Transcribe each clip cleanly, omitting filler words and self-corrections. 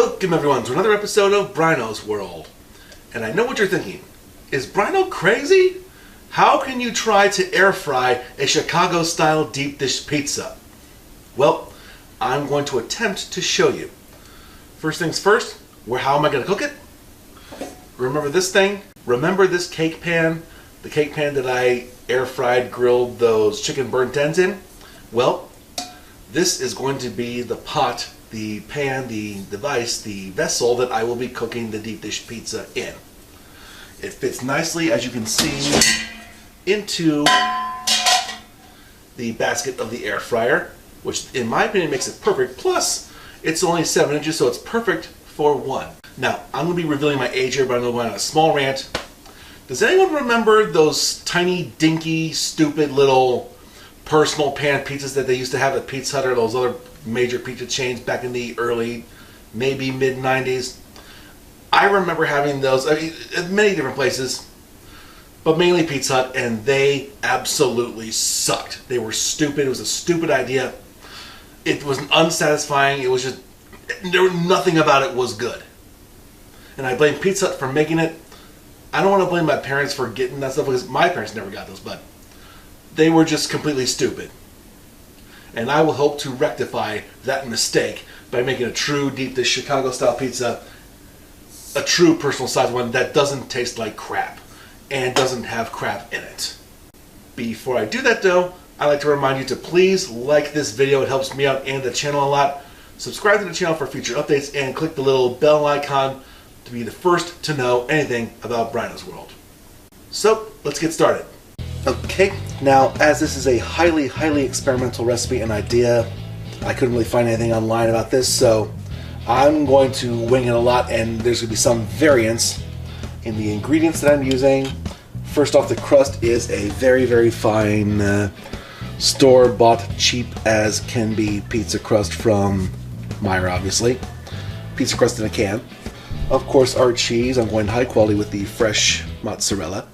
Welcome everyone to another episode of Bryno's World. And I know what you're thinking. Is Bryno crazy? How can you try to air fry a Chicago style deep dish pizza? Well, I'm going to attempt to show you. First things first, how am I going to cook it? Remember this thing? Remember this cake pan? The cake pan that I air fried, grilled those chicken burnt ends in? Well, this is going to be the pot, the pan, the device, the vessel that I will be cooking the deep dish pizza in. It fits nicely, as you can see, into the basket of the air fryer, which in my opinion makes it perfect. Plus, it's only 7 inches, so it's perfect for one. Now, I'm going to be revealing my age here, but I'm going to go on a small rant. Does anyone remember those tiny, dinky, stupid little personal pan pizzas that they used to have at Pizza Hut or those other major pizza chains back in the early, maybe mid-90s? I remember having those at many different places, but mainly Pizza Hut, and they absolutely sucked. They were stupid. It was a stupid idea. It was unsatisfying. It was just, nothing about it was good. And I blame Pizza Hut for making it. I don't want to blame my parents for getting that stuff, because my parents never got those, but they were just completely stupid. And I will hope to rectify that mistake by making a true deep dish Chicago style pizza, a true personal size one that doesn't taste like crap and doesn't have crap in it. Before I do that though, I'd like to remind you to please like this video. It helps me out and the channel a lot. Subscribe to the channel for future updates and click the little bell icon to be the first to know anything about Bryno's World. So, let's get started. Okay, now as this is a highly experimental recipe and idea, I couldn't really find anything online about this, so I'm going to wing it a lot, and there's going to be some variance in the ingredients that I'm using. First off, the crust is a very fine store-bought, cheap as can be pizza crust from Meyer, obviously. Pizza crust in a can. Of course, our cheese, I'm going high quality with the fresh mozzarella.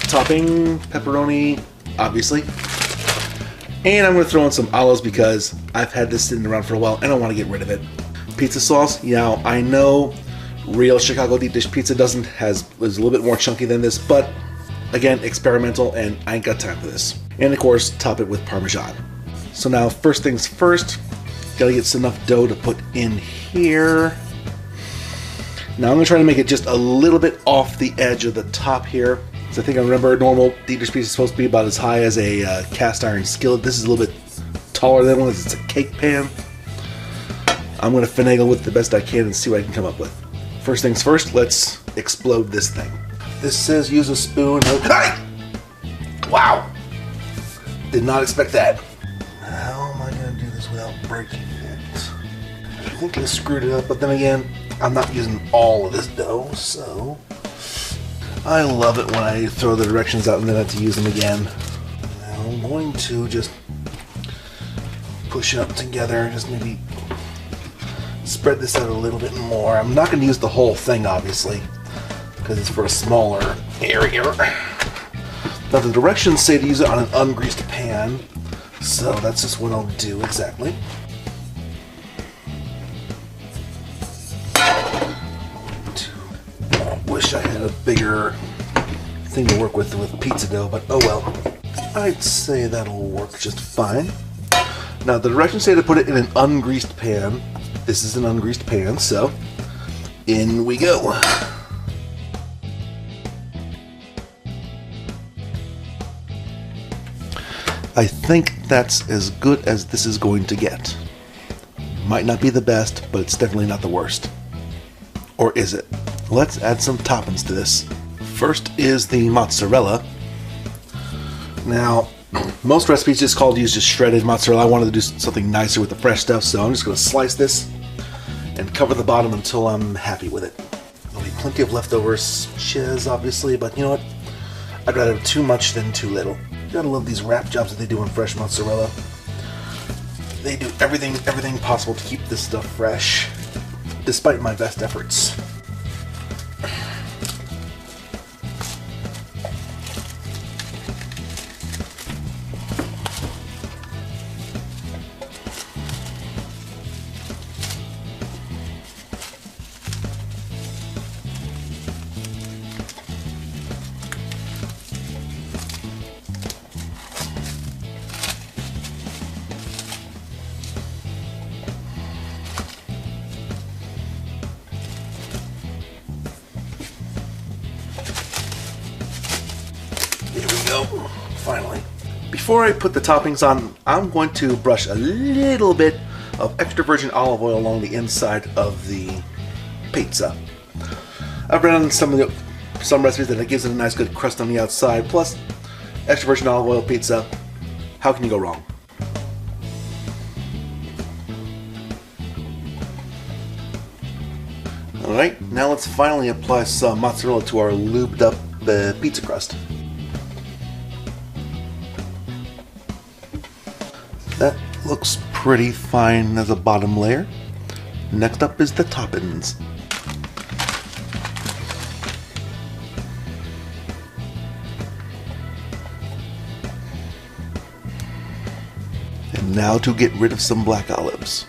Topping, pepperoni, obviously. And I'm going to throw in some olives because I've had this sitting around for a while and I want to get rid of it. Pizza sauce, now I know real Chicago deep dish pizza is a little bit more chunky than this, but again, experimental, and I ain't got time for this. And of course, top it with Parmesan. So now, first things first, gotta get enough dough to put in here. Now I'm going to try to make it just a little bit off the edge of the top here. So I think I remember normal deep dish pizza is supposed to be about as high as a cast iron skillet. This is a little bit taller than one, as it's a cake pan. I'm going to finagle with it the best I can and see what I can come up with. First things first, let's explode this thing. This says use a spoon. Hey! Wow! Did not expect that. How am I going to do this without breaking it? I think I screwed it up, but then again, I'm not using all of this dough, so I love it when I throw the directions out and then have to use them again. Now I'm going to just push it up together, just maybe spread this out a little bit more. I'm not going to use the whole thing, obviously, because it's for a smaller area. Now the directions say to use it on an ungreased pan, so that's just what I'll do exactly. Wish I had a bigger thing to work with pizza dough, but oh well. I'd say that'll work just fine. Now the directions say to put it in an ungreased pan. This is an ungreased pan, so in we go. I think that's as good as this is going to get. Might not be the best, but it's definitely not the worst. Or is it? Let's add some toppings to this. First is the mozzarella. Now, most recipes just use just shredded mozzarella. I wanted to do something nicer with the fresh stuff, so I'm just going to slice this and cover the bottom until I'm happy with it. There'll be plenty of leftover shiz, obviously, but you know what? I'd rather have too much than too little. Gotta love these wrap jobs that they do on fresh mozzarella. They do everything possible to keep this stuff fresh, despite my best efforts. go. Finally. Before I put the toppings on, I'm going to brush a little bit of extra virgin olive oil along the inside of the pizza. I've read on some recipes that it gives it a nice good crust on the outside, plus extra virgin olive oil pizza. How can you go wrong? Alright, now let's finally apply some mozzarella to our lubed up pizza crust. That looks pretty fine as a bottom layer. Next up is the toppings. And now to get rid of some black olives.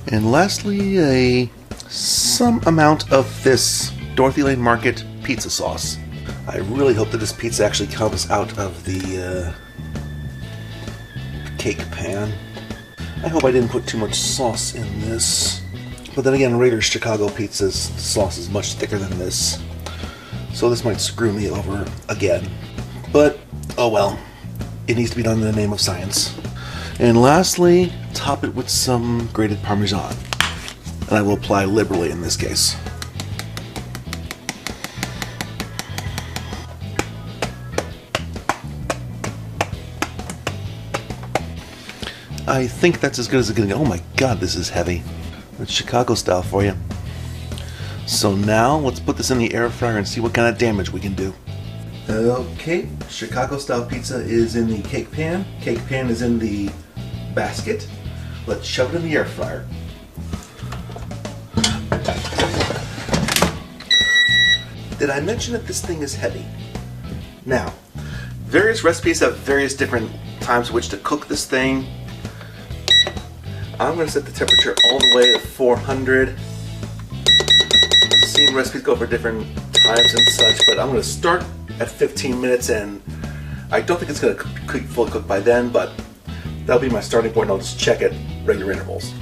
And lastly, some amount of this Dorothy Lane Market pizza sauce. I really hope that this pizza actually comes out of the cake pan. I hope I didn't put too much sauce in this. But then again, Raiders Chicago pizza's sauce is much thicker than this. So this might screw me over again. But, oh well. It needs to be done in the name of science. And lastly, top it with some grated Parmesan. And I will apply liberally in this case. I think that's as good as it's gonna go. Oh my god, this is heavy. It's Chicago style for you. So now, let's put this in the air fryer and see what kind of damage we can do. Okay, Chicago style pizza is in the cake pan. Cake pan is in the basket. Let's shove it in the air fryer. Did I mention that this thing is heavy? Now, various recipes have various different times at which to cook this thing. I'm going to set the temperature all the way to 400. I've seen recipes go for different times and such, but I'm going to start at 15 minutes, and I don't think it's going to fully cook by then, but that'll be my starting point. I'll just check at regular intervals.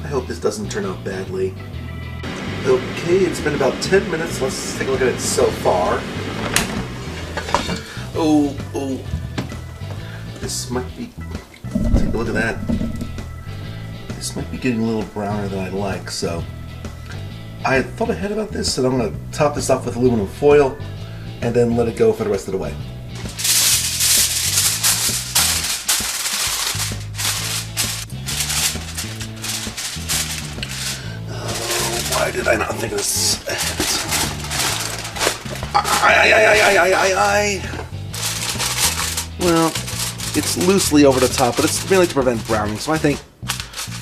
I hope this doesn't turn out badly. Okay, it's been about 10 minutes. Let's take a look at it so far. Oh. This might be, take a look at that. This might be getting a little browner than I'd like, so I thought ahead about this, and I'm going to top this off with aluminum foil and then let it go for the rest of the way. Why did I not think of this ahead of time? Well, it's loosely over the top, but it's mainly to prevent browning, so I think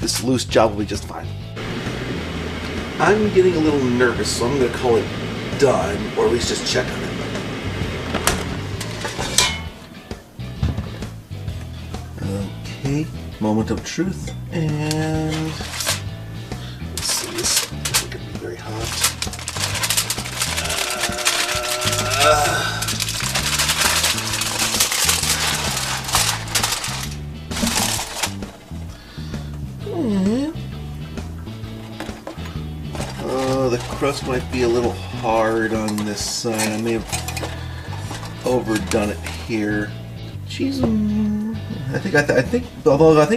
this loose job will be just fine. I'm getting a little nervous, so I'm going to call it done, or at least just check on it. Okay, moment of truth, and let's see, this isn't going to be very hot. The crust might be a little hard on this side. I may have overdone it here. Jeez, I think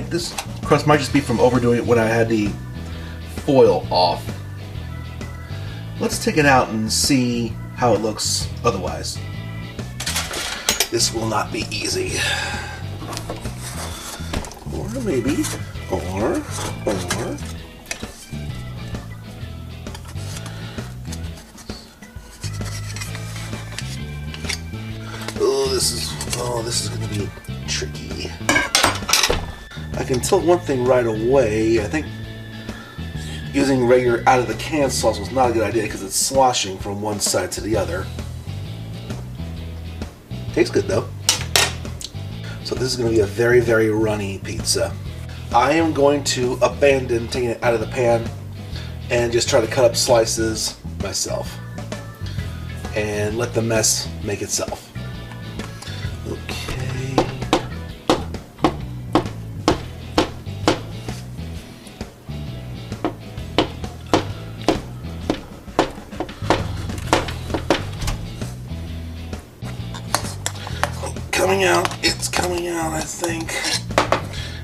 this crust might just be from overdoing it when I had the foil off. Let's take it out and see how it looks otherwise. This will not be easy. Or maybe, or. This is going to be tricky. I can tell one thing right away. I think using regular out of the can sauce was not a good idea because it's sloshing from one side to the other. Tastes good though. So this is going to be a very, very runny pizza. I am going to abandon taking it out of the pan and just try to cut up slices myself and let the mess make itself. Okay. coming out. It's coming out, I think.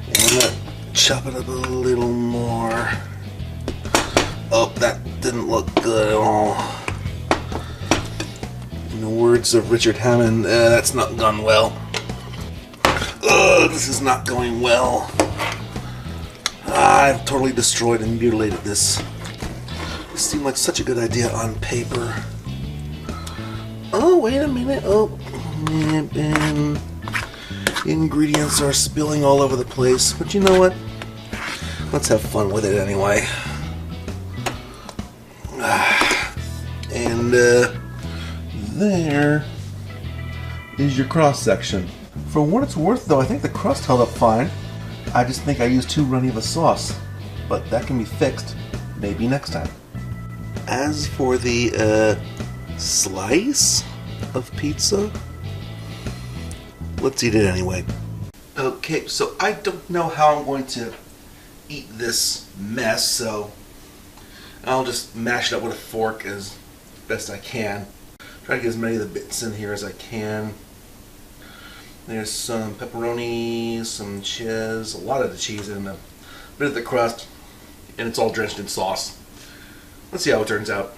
And I'm gonna chop it up a little more. Oh, that didn't look good at all. In the words of Richard Hammond, that's not gone well. Ugh, this is not going well. I've totally destroyed and mutilated this. It seemed like such a good idea on paper. Oh, wait a minute. Oh, and ingredients are spilling all over the place. But you know what? Let's have fun with it anyway. And there is your cross section. For what it's worth, though, I think the crust held up fine. I just think I used too runny of a sauce, but that can be fixed maybe next time. As for the slice of pizza, let's eat it anyway. Okay, so I don't know how I'm going to eat this mess, so I'll just mash it up with a fork as best I can. Try to get as many of the bits in here as I can. There's some pepperoni, some cheese, a lot of the cheese and a bit of the crust, and it's all drenched in sauce. Let's see how it turns out.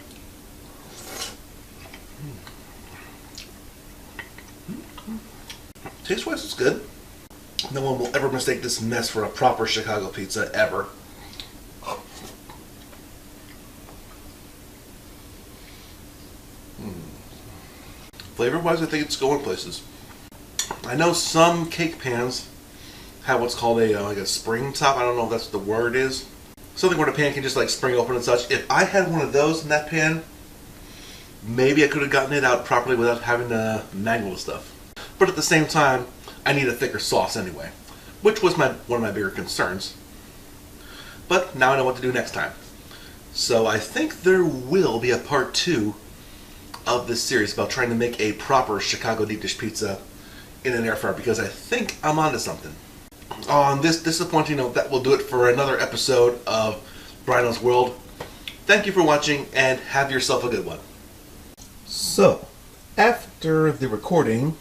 Taste-wise, it's good. No one will ever mistake this mess for a proper Chicago pizza, ever. Flavor-wise, I think it's going places. I know some cake pans have what's called a like a spring top. I don't know if that's what the word is. Something where the pan can just like spring open and such. If I had one of those in that pan, maybe I could have gotten it out properly without having to mangle the stuff. But at the same time, I need a thicker sauce anyway, which was one of my bigger concerns. But now I know what to do next time. So I think there will be a part 2 of this series about trying to make a proper Chicago deep dish pizza in an air fryer, because I think I'm onto something. On this disappointing note, that will do it for another episode of Bryno's World. Thank you for watching, and have yourself a good one. So, after the recording,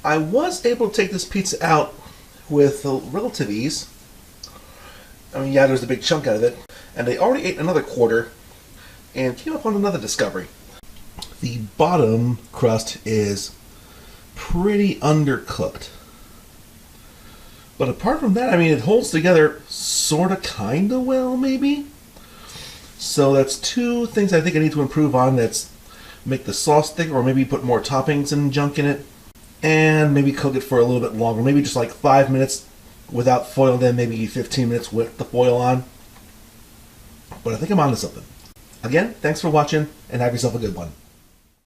I was able to take this pizza out with relative ease. I mean, yeah, there's a big chunk out of it, and I already ate another quarter, and came up on another discovery. The bottom crust is pretty undercooked. But apart from that, I mean, it holds together sorta, kinda well, maybe? So that's 2 things I think I need to improve on. That's make the sauce thicker, or maybe put more toppings and junk in it, and maybe cook it for a little bit longer. Maybe just like 5 minutes without foil, then maybe 15 minutes with the foil on. But I think I'm onto something. Again, thanks for watching, and have yourself a good one.